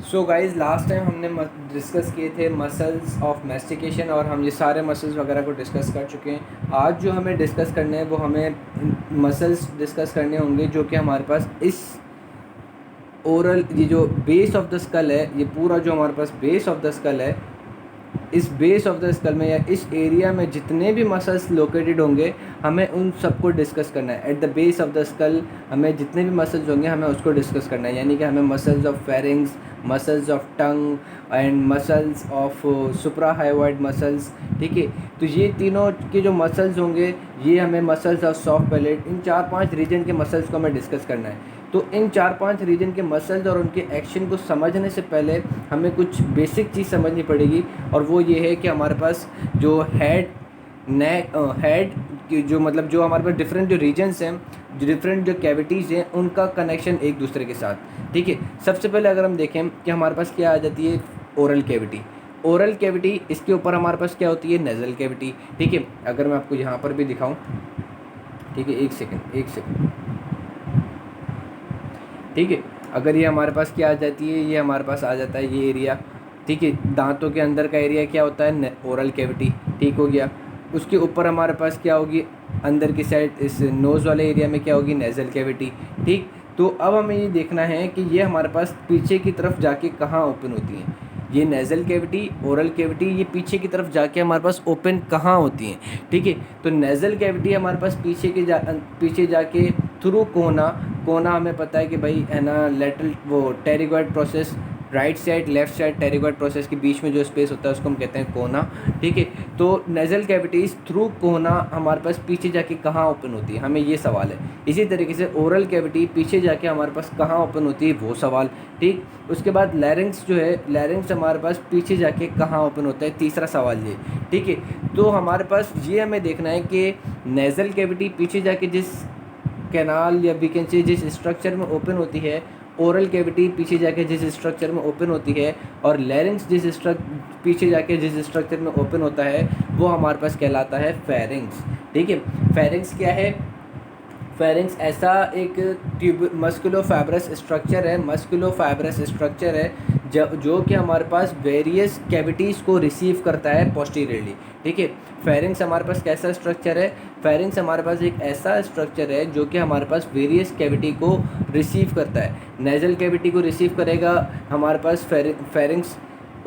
So guys last time हमने discuss किए थे मसल्स ऑफ मैस्टिकेशन और हम ये सारे मसल्स वगैरह को डिस्कस कर चुके हैं। आज जो हमें डिस्कस करने हैं वो हमें मसल्स डिस्कस करने होंगे जो कि हमारे पास इस ओरल, ये जो बेस ऑफ द स्कल है, ये पूरा जो हमारे पास बेस ऑफ द स्कल है, इस बेस ऑफ द स्कल में या इस एरिया में जितने भी मसल्स लोकेटेड होंगे हमें उन सबको डिस्कस करना है। At the base of the skull हमें जितने भी मसल्स होंगे हमें उसको डिस्कस करना है, यानी कि हमें muscles of pharynx, muscles of tongue and muscles of सुप्राहायोइड muscles, ठीक है। तो ये तीनों के जो मसल्स होंगे ये हमें muscles of soft palate, in 4-5 region के मसल्स को हमें डिस्कस करना है। तो इन 4-5 रीजन के मसल्स और उनके एक्शन को समझने से पहले हमें कुछ बेसिक चीज़ समझनी पड़ेगी, और वो ये है कि हमारे पास जो हेड की जो मतलब जो हमारे पास डिफरेंट जो रीजन्स हैं, जो डिफरेंट जो कैविटीज़ हैं, उनका कनेक्शन एक दूसरे के साथ, ठीक है। सबसे पहले अगर हम देखें कि हमारे पास क्या आ जाती है, ओरल कैविटी। ओरल कैविटी, इसके ऊपर हमारे पास क्या होती है, नेज़ल कैविटी, ठीक है। अगर मैं आपको यहाँ पर भी दिखाऊँ, ठीक है, एक सेकेंड, ठीक है। अगर ये हमारे पास क्या आ जाती है, ये हमारे पास आ जाता है ये एरिया, ठीक है। दांतों के अंदर का एरिया क्या होता है, ओरल कैविटी, ठीक हो गया। उसके ऊपर हमारे पास क्या होगी, अंदर की साइड इस नोज़ वाले एरिया में क्या होगी, नेज़ल कैविटी, ठीक। तो अब हमें ये देखना है कि ये हमारे पास पीछे की तरफ जाके कहाँ ओपन होती हैं, ये नेज़ल कैविटी, ओरल कैविटी, ये पीछे की तरफ जाके हमारे पास ओपन कहाँ होती हैं, ठीक है। तो नेज़ल कैविटी हमारे पास पीछे जाके थ्रू कोना हमें पता है कि भाई है ना, लेटरल वो pterygoid process, right side left side pterygoid process के बीच में जो स्पेस होता है उसको हम कहते हैं कोना, ठीक है। तो नेज़ल कैविटीज़ थ्रू कोना हमारे पास पीछे जाके कहाँ ओपन होती है, हमें ये सवाल है। इसी तरीके से ओरल कैविटी पीछे जाके हमारे पास कहाँ ओपन होती है, वो सवाल, ठीक। उसके बाद लैरिंग्स जो है, लैरिंग्स हमारे पास पीछे जाके कहाँ ओपन होता है, तीसरा सवाल ये, ठीक है। तो हमारे पास ये हमें देखना है कि नेज़ल कैविटी पीछे जाके जिस कैनाल या वी कैन से जिस स्ट्रक्चर में ओपन होती है, ओरल कैविटी पीछे जाके जिस स्ट्रक्चर में ओपन होती है, और लैरिंग्स पीछे जाके जिस स्ट्रक्चर में ओपन होता है वो हमारे पास कहलाता है फेरिंग्स, ठीक है। फेरिंग्स क्या है, फेरिंग्स ऐसा एक मस्कुलोफाइब्रस स्ट्रक्चर है जो कि हमारे पास वेरियस कैविटीज़ को रिसीव करता है पोस्टीरियरली, ठीक है। फेरिंग्स हमारे पास कैसा स्ट्रक्चर है, फेरिंग्स हमारे पास एक ऐसा स्ट्रक्चर है जो कि हमारे पास वेरियस कैविटी को रिसीव करता है। नेज़ल कैविटी को रिसीव करेगा हमारे पास फेरिंग्स,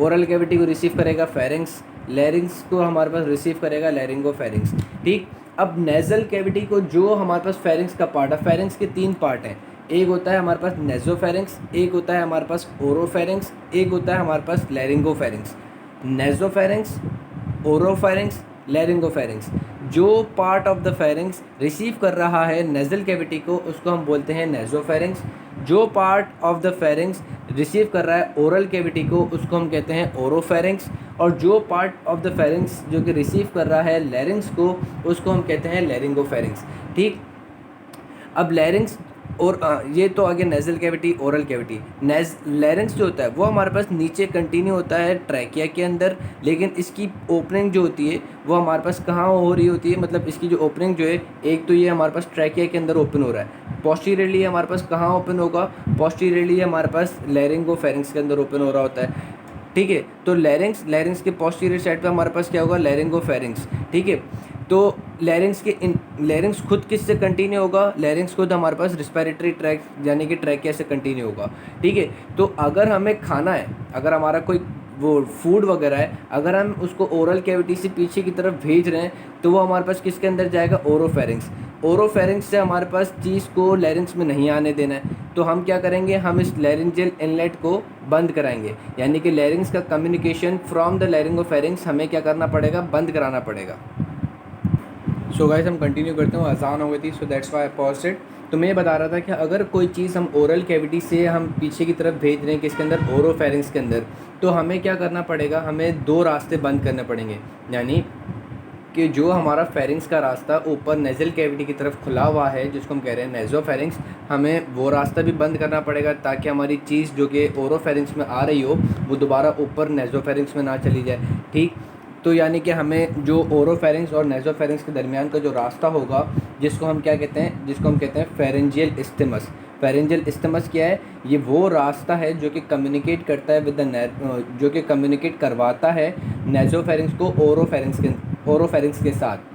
ओरल कैविटी को रिसीव करेगा फेरिंग्स, लैरिंग्स को हमारे पास रिसीव करेगा लैरिंगोफेरिंग्स, ठीक। अब नेज़ल कैविटी को जो हमारे पास फेरिंग्स का पार्ट है, फेरिंग्स के 3 पार्ट हैं, एक होता है हमारे पास नेज़ोफेरिंग्स, एक होता है हमारे पास ओरोफेरिंग्स, एक होता है हमारे पास लैरिंगोफेरिंग्स। नेज़ोफेरिंग्स, ओरोफेरिंग्स, लैरिंगोफेरिंग्स, जो part of the pharynx receive कर रहा है नेज़ल कैविटी को उसको हम बोलते हैं नेज़ोफेरिंग्स। जो part of the pharynx receive कर रहा है ओरल कैविटी को उसको हम कहते हैं ओरोफेरिंग्स, और जो पार्ट ऑफ द फेरिंग्स जो कि रिसीव कर रहा है लैरिंग्स को उसको हम कहते हैं लैरिंगोफेरिंग्स, ठीक। अब लैरिंग्स और ये तो आगे नेज़ल कैविटी, ओरल कैविटी। लैरिंग्स जो होता है वो हमारे पास नीचे कंटिन्यू होता है ट्रैकिया के अंदर, लेकिन इसकी ओपनिंग जो होती है वो हमारे पास कहाँ हो रही होती है, मतलब इसकी जो ओपनिंग जो है, एक तो ये हमारे पास ट्रैकिया के अंदर ओपन हो रहा है, पोस्टीरियरली हमारे पास कहाँ ओपन होगा, पोस्टीरियरली हमारे पास लैरिंगोफेरिंग्स के अंदर ओपन हो रहा होता है, ठीक है। तो लैरिंग्स के पोस्टीरियर साइड पे हमारे पास क्या होगा, लैरिंगोफेरिंग्स, ठीक है। तो लैरिंग्स खुद किससे कंटिन्यू होगा, लैरिंग्स खुद हमारे पास रिस्पिरेटरी ट्रैक्ट यानी कि ट्रैकिया से कंटिन्यू होगा, ठीक है। तो अगर हमें खाना है, अगर हमारा कोई वो फूड वगैरह है, अगर हम उसको ओरल कैविटी से पीछे की तरफ भेज रहे हैं तो वो हमारे पास किसके अंदर जाएगा, ओरोफेरिंग्स। ओरोफेरिंग्स से हमारे पास चीज़ को लैरिंग्स में नहीं आने देना है, तो हम क्या करेंगे, हम इस लैरिंजियल इनलेट को बंद कराएंगे, यानी कि लैरिंग्स का कम्युनिकेशन फ्रॉम द लैरिंगोफेरिंग्स हमें क्या करना पड़ेगा, बंद कराना पड़ेगा। सो गाइस हम कंटिन्यू करते हैं, आसान हो गई थी, so that's why I paused it. तो मैं ये बता रहा था कि अगर कोई चीज़ हम ओरल कैविटी से हम पीछे की तरफ भेज रहे हैं किसके अंदर, ओरोफेरिंग्स के अंदर, तो हमें क्या करना पड़ेगा, हमें 2 रास्ते बंद करने पड़ेंगे, यानी कि जो हमारा फेरिंग्स का रास्ता ऊपर नेज़ल कैविटी की तरफ खुला हुआ है जिसको हम कह रहे हैं नेज़ोफेरिंग्स, हमें वो रास्ता भी बंद करना पड़ेगा ताकि हमारी चीज़ जो कि ओरोफेरिंग्स में आ रही हो वो दोबारा ऊपर नेज़ोफेरिंग्स में ना चली जाए, ठीक। तो यानी कि हमें जो ओरोफेरिंग्स और नेज़ोफेरिंग्स के दरमियान का जो रास्ता होगा जिसको हम क्या कहते हैं, जिसको हम कहते हैं फेरेंजियल इस्थिमस। फेरेंजियल इस्टमस क्या है? ये वो रास्ता है जो कि कम्युनिकेट करता है विद द जो कि कम्युनिकेट करवाता है नेज़ोफेरिंक्स को ओरोफेरिंक्स के साथ।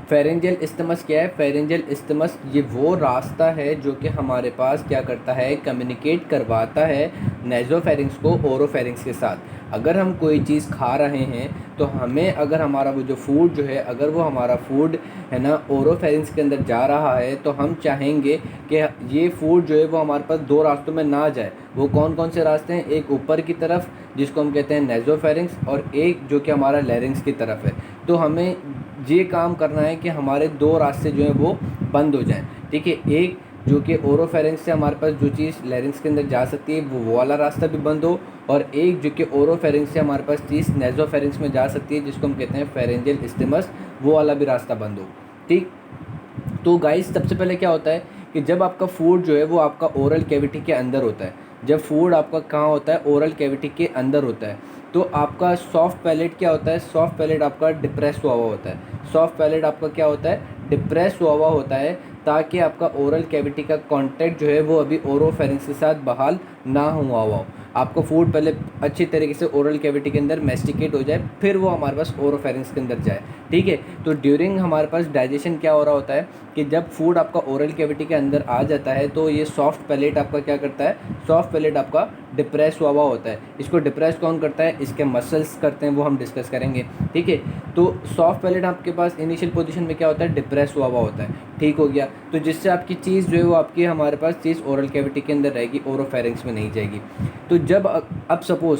फेरेंजियल इस्टमस क्या है? फेरेंजियल इस्टमस ये वो रास्ता है जो कि हमारे पास क्या करता है, कम्युनिकेट करवाता है नेज़ोफेरिंक्स को ओरोफेरिंक्स के साथ। अगर हम कोई चीज़ खा रहे हैं तो हमें अगर हमारा वो जो फूड जो है, अगर वो हमारा फूड है ना ओरोफेरिंक्स के अंदर जा रहा है तो हम चाहेंगे कि ये फूड जो है वो हमारे पास दो रास्तों में ना जाए। वो कौन कौन से रास्ते हैं? एक ऊपर की तरफ जिसको हम कहते हैं नेज़ोफेरिंक्स, और एक जो कि हमारा लैरिंक्स की तरफ है। तो हमें ये काम करना है कि हमारे दो रास्ते जो हैं वो बंद हो जाएं, ठीक है। एक जो कि ओरोफेरिंक्स से हमारे पास जो चीज़ लैरिंक्स के अंदर जा सकती है वो वाला रास्ता भी बंद हो, और एक जो कि ओरोफेरिंक्स से हमारे पास चीज़ नेज़ोफेरिंक्स में जा सकती है जिसको हम कहते हैं फेरेंजियल इस्टमस, वो वाला भी रास्ता बंद हो, ठीक। तो गाइस सबसे पहले क्या होता है कि जब आपका फूड जो है वो आपका ओरल कैविटी के अंदर होता है, जब फूड आपका कहाँ होता है? ओरल कैविटी के अंदर होता है, तो आपका सॉफ्ट पैलेट क्या होता है? सॉफ्ट पैलेट आपका डिप्रेस हुआ होता है। सॉफ्ट पैलेट आपका क्या होता है? डिप्रेस हुआ होता है, ताकि आपका ओरल कैविटी का कांटेक्ट जो है वो अभी ओरोफेरिंक्स के साथ बहाल ना हुआ हो। आपको फूड पहले अच्छी तरीके से ओरल कैविटी के अंदर मेस्टिकेट हो जाए, फिर वो हमारे पास ओरोफेरिंक्स के अंदर जाए, ठीक है। तो ड्यूरिंग हमारे पास डाइजेशन क्या हो रहा होता है कि जब फूड आपका ओरल कैविटी के अंदर आ जाता है तो ये सॉफ्ट पैलेट आपका क्या करता है? सॉफ्ट पैलेट आपका डिप्रेस हुआ होता है। इसको डिप्रेस कौन करता है? इसके मसल्स करते हैं, वो हम डिस्कस करेंगे, ठीक है। तो सॉफ्ट पैलेट आपके पास इनिशियल पोजीशन में क्या होता है? डिप्रेस हुआ होता है, ठीक हो गया। तो जिससे आपकी चीज़ जो है वो आपकी हमारे पास चीज़ ओरल कैविटी के अंदर रहेगी, ओरोफेरिंक्स में नहीं जाएगी। तो जब अब सपोज़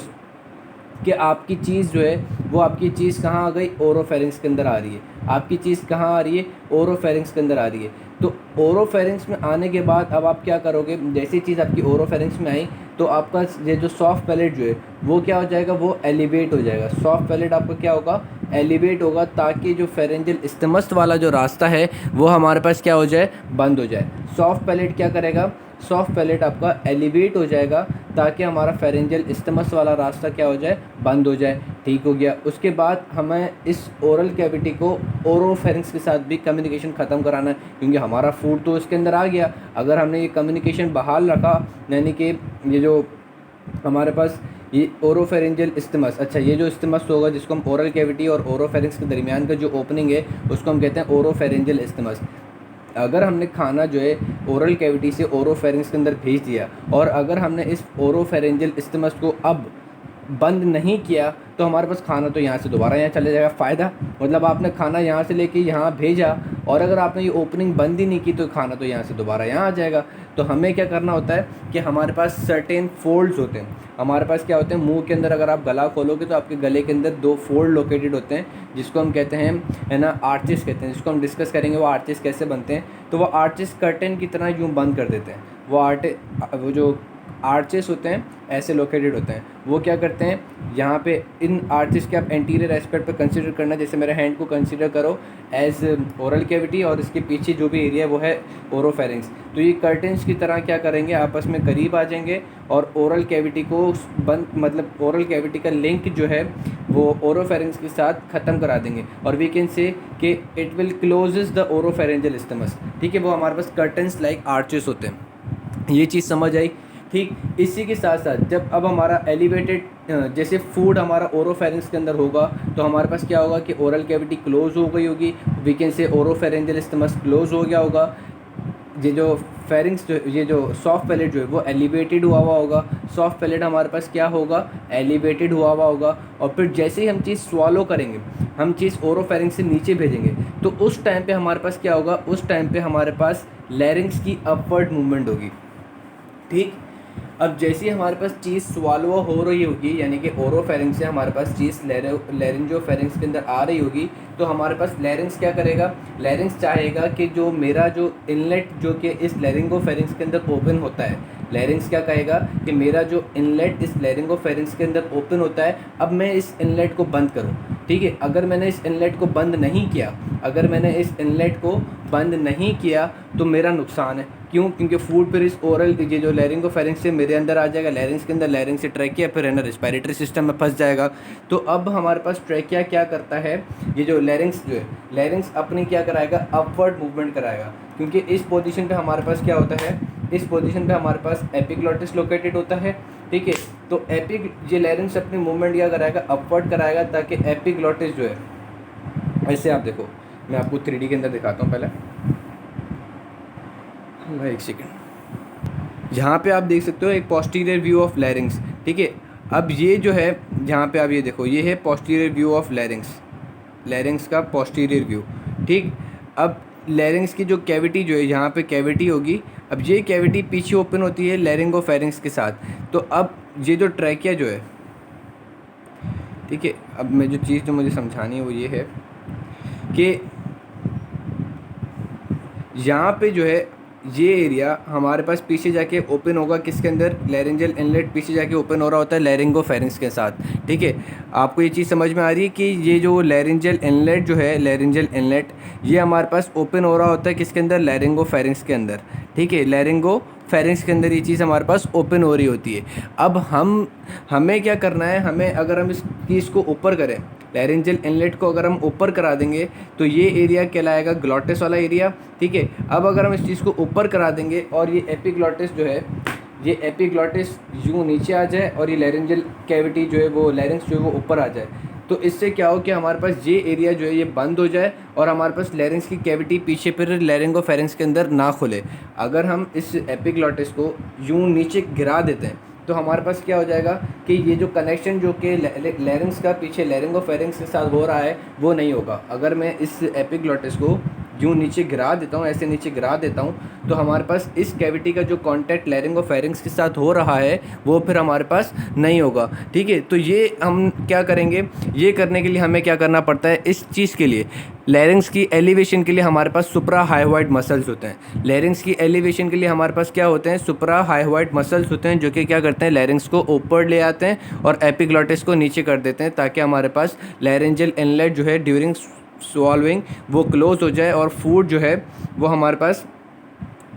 कि आपकी चीज़ जो है वो आपकी चीज़ कहाँ आ गई? ओरोफेरिंक्स के अंदर आ रही है। आपकी चीज़ कहाँ आ रही है? ओरोफेरिंक्स के अंदर आ रही है। तो ओरोफेरिंक्स में आने के बाद अब आप क्या करोगे? जैसी चीज़ आपकी ओरोफेरिंक्स में आई तो आपका ये जो सॉफ्ट पैलेट जो है वो क्या हो जाएगा? वो एलिवेट हो जाएगा। सॉफ्ट पैलेट आपका क्या होगा? एलिवेट होगा, ताकि जो फेरेंजियल इस्टमस वाला जो रास्ता है वो हमारे पास क्या हो जाए? बंद हो जाए। सॉफ्ट पैलेट क्या करेगा? सॉफ्ट पैलेट आपका एलिवेट हो जाएगा, ताकि हमारा फेरेंजियल इस्टमस वाला रास्ता क्या हो जाए? बंद हो जाए, ठीक हो गया। उसके बाद हमें इस ओरल कैविटी को ओरोफेरिंक्स के साथ भी कम्युनिकेशन ख़त्म कराना है, क्योंकि हमारा फूड तो इसके अंदर आ गया। अगर हमने ये कम्युनिकेशन बहाल रखा, यानी कि ये जो हमारे पास ये ओरोफेरिंजियल इस्टमस, अच्छा ये जो इस्टमस होगा जिसको हम ओरल कैविटी और ओरोफेरिंक्स के दरमियान का जो ओपनिंग है उसको हम कहते हैं ओरोफेरिंजियल इस्टमस। अगर हमने खाना जो है ओरल कैविटी से ओरोफेरिंक्स के अंदर भेज दिया, और अगर हमने इस ओरोफेरिंजियल इस्टमस को अब बंद नहीं किया तो हमारे पास खाना तो यहाँ से दोबारा यहाँ चले जाएगा। फ़ायदा मतलब आपने खाना यहाँ से लेके यहाँ भेजा, और अगर आपने ये ओपनिंग बंद ही नहीं की तो खाना तो यहाँ से दोबारा यहाँ आ जाएगा। तो हमें क्या करना होता है कि हमारे पास सर्टेन फोल्ड्स होते हैं। हमारे पास क्या होते हैं? मुंह के अंदर अगर आप गला खोलोगे तो आपके गले के अंदर दो फोल्ड लोकेटेड होते हैं, जिसको हम कहते हैं है ना आर्चेस कहते हैं, जिसको हम डिस्कस करेंगे वो आर्चेस कैसे बनते हैं। तो वो आर्चेस कर्टेन की तरह यूँ बंद कर देते हैं। वो जो आर्चेस होते हैं ऐसे लोकेटेड होते हैं। वो क्या करते हैं? यहाँ पे इन आर्चेस के आप एंटीरियर एस्पेक्ट पे कंसीडर करना, जैसे मेरे हैंड को कंसीडर करो एज ओरल कैविटी, और इसके पीछे जो भी एरिया है वो है ओरोफेरिंक्स। तो ये कर्टेंस की तरह क्या करेंगे? आपस में करीब आ जाएंगे और ओरल कैविटी को बंद, मतलब ओरल कैविटी का लिंक जो है वो ओरोफेरिंक्स के साथ ख़त्म करा देंगे, और we can say that it will closes the oropharyngeal isthmus, ठीक है। वो हमारे पास कर्टेंस लाइक आर्चेस होते हैं। ये चीज़ समझ आई, ठीक। इसी के साथ साथ जब अब हमारा एलिवेटेड जैसे फूड हमारा ओरोफेरिंक्स के अंदर होगा तो हमारे पास क्या होगा कि ओरल कैविटी क्लोज हो गई होगी, we can say oropharyngeal isthmus close हो गया होगा। ये जो फेरिंक्स जो ये जो सॉफ्ट पैलेट जो है वो एलिवेटेड हुआ होगा। सॉफ्ट पैलेट हमारे पास क्या होगा? एलिवेटेड हुआ होगा। और फिर जैसे ही हम चीज़ स्वालो करेंगे, हम चीज़ ओरोफेरिंक्स से नीचे भेजेंगे, तो उस टाइम पे हमारे पास क्या होगा? उस टाइम पे हमारे पास लैरिंक्स की अपवर्ड मूवमेंट होगी, ठीक। अब जैसे ही हमारे पास चीज़ स्वालो हो रही होगी, यानी कि ओरोफेरिंक्स से हमारे पास चीज़ लैरिंजोफेरिंक्स के अंदर आ रही होगी, तो हमारे पास लैरिंक्स क्या करेगा? लैरिंक्स चाहेगा कि जो मेरा जो इनलेट जो कि इस लैरिंगोफेरिंक्स के अंदर ओपन होता है, लैरिंक्स क्या कहेगा कि मेरा जो इनलेट इस लैरिंगोफेरिंक्स के अंदर ओपन होता है, अब मैं इस इनलेट को बंद करूं, ठीक है। अगर मैंने इस इनलेट को बंद नहीं किया, अगर मैंने इस इनलेट को बंद नहीं किया तो मेरा नुकसान है। क्यों? क्योंकि फूड फिर इस ओरल ये जो लैरिंगोफेरिंक्स से मेरे अंदर आ जाएगा, लैरिंग्स के अंदर, लैरिंग्स से ट्रैकिया, फिर है ना रिस्पायरेटरी सिस्टम में फंस जाएगा। तो अब हमारे पास ट्रैकिया क्या करता है? ये जो लैरिंग्स जो है, लैरिंग्स अपनी क्या कराएगा? अपवर्ड मूवमेंट कराएगा, क्योंकि इस पोजीशन पे हमारे पास क्या होता है? इस पोजीशन पे हमारे पास एपिग्लॉटिस लोकेटेड होता है, ठीक है। तो ये लैरिंग्स अपनी मूवमेंट क्या कराएगा, अपवर्ड कराएगा, ताकि एपिग्लॉटिस जो है, ऐसे आप देखो, मैं आपको 3D के अंदर दिखाता हूँ पहले, एक सेकेंड। यहाँ पे आप देख सकते हो एक पोस्टीरियर व्यू ऑफ लैरिंग्स, ठीक है। अब ये जो है, यहाँ पे आप ये देखो, ये है पोस्टीरियर व्यू ऑफ लैरिंग्स का पोस्टीरियर व्यू, ठीक। अब लैरिंग्स की जो कैविटी जो है, यहाँ पे कैविटी होगी, अब ये कैविटी पीछे ओपन होती है लैरिंगोफेरिंक्स के साथ। तो अब ये जो ट्रैकिया जो है, ठीक है, अब मैं जो चीज़ जो मुझे समझानी है वो ये है कि यहाँ पे जो है ये एरिया हमारे पास पीछे जाके ओपन होगा, किसके अंदर, लैरिंजल इनलेट पीछे जाके ओपन हो रहा होता है लैरिंगोफेरिंक्स के साथ, ठीक है। आपको ये चीज़ समझ में आ रही है कि ये जो लैरिंजल इनलेट जो है, लैरिंजल इनलेट, ये हमारे पास ओपन हो रहा होता है किसके अंदर, लैरिंगोफेरिंक्स के अंदर, ठीक है। लैरिंगोफेरिंक्स के अंदर ये चीज़ हमारे पास ओपन हो रही होती है। अब हमें क्या करना है, हमें अगर हम इस चीज़ को ऊपर करें, लैरिंजल इनलेट को अगर हम ऊपर करा देंगे तो ये एरिया कहलाएगा ग्लॉटिस वाला एरिया, ठीक है। अब अगर हम इस चीज़ को ऊपर करा देंगे और ये एपिग्लॉटिस जो है, ये एपिग्लॉटिस यूँ नीचे आ जाए और ये लैरिंजल कैविटी जो है, वो लैरिंग्स जो है वो ऊपर आ जाए, तो इससे क्या हो कि हमारे पास ये एरिया जो है ये बंद हो जाए और हमारे पास लैरिंग्स की कैविटी पीछे फिर लैरिंगोफेरिंक्स के अंदर ना खुले। अगर हम इस एपिग्लॉटिस को यूँ नीचे गिरा देते हैं तो हमारे पास क्या हो जाएगा कि ये जो कनेक्शन जो कि लैरिंग्स का पीछे लैरिंगोफेरिंक्स के साथ हो रहा है वो नहीं होगा। अगर मैं इस एपिग्लॉटिस को यूँ नीचे गिरा देता हूँ, ऐसे नीचे गिरा देता हूँ, तो हमारे पास इस कैविटी का जो कॉन्टैक्ट लैरिंगोफेरिंक्स के साथ हो रहा है वो फिर हमारे पास नहीं होगा, ठीक है। तो ये हम क्या करेंगे, ये करने के लिए हमें क्या करना पड़ता है, इस चीज़ के लिए लैरिंग्स की एलिवेशन के लिए हमारे पास सुप्रा हाइवाइड मसल्स होते हैं। लैरिंग्स की एलिवेशन के लिए हमारे पास क्या होते हैं, सुप्रा हाइवाइड मसल्स होते हैं, जो कि क्या करते हैं, लैरिंग्स को ऊपर ले आते हैं और एपिग्लॉटिस को नीचे कर देते हैं, ताकि हमारे पास लैरिंजल इनलेट जो है ड्यूरिंग स्वॉल्विंग वो क्लोज हो जाए और फूड जो है वो हमारे पास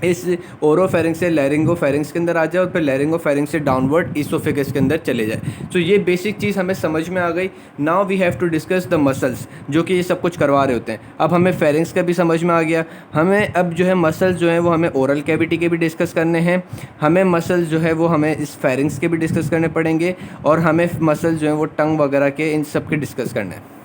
इस ओरोफेरिंक्स से लैरिंगोफेरिंक्स के अंदर आ जाए और फिर लैरिंगोफेरिंक्स से डाउनवर्ड इसोफेगस के अंदर चले जाए। तो ये बेसिक चीज़ हमें समझ में आ गई। Now we have to discuss the muscles, जो कि ये सब कुछ करवा रहे होते हैं। अब हमें फेरिंक्स का भी समझ में आ गया। हमें अब जो है मसल्स जो हैं वो हमें ओरल कैविटी के भी डिस्कस करने हैं, हमें मसल्स जो है वो हमें इस फेरिंक्स के भी डिस्कस करने पड़ेंगे, और हमें मसल्स जो हैं वो टंग वगैरह के, इन सब के डिस्कस करने हैं।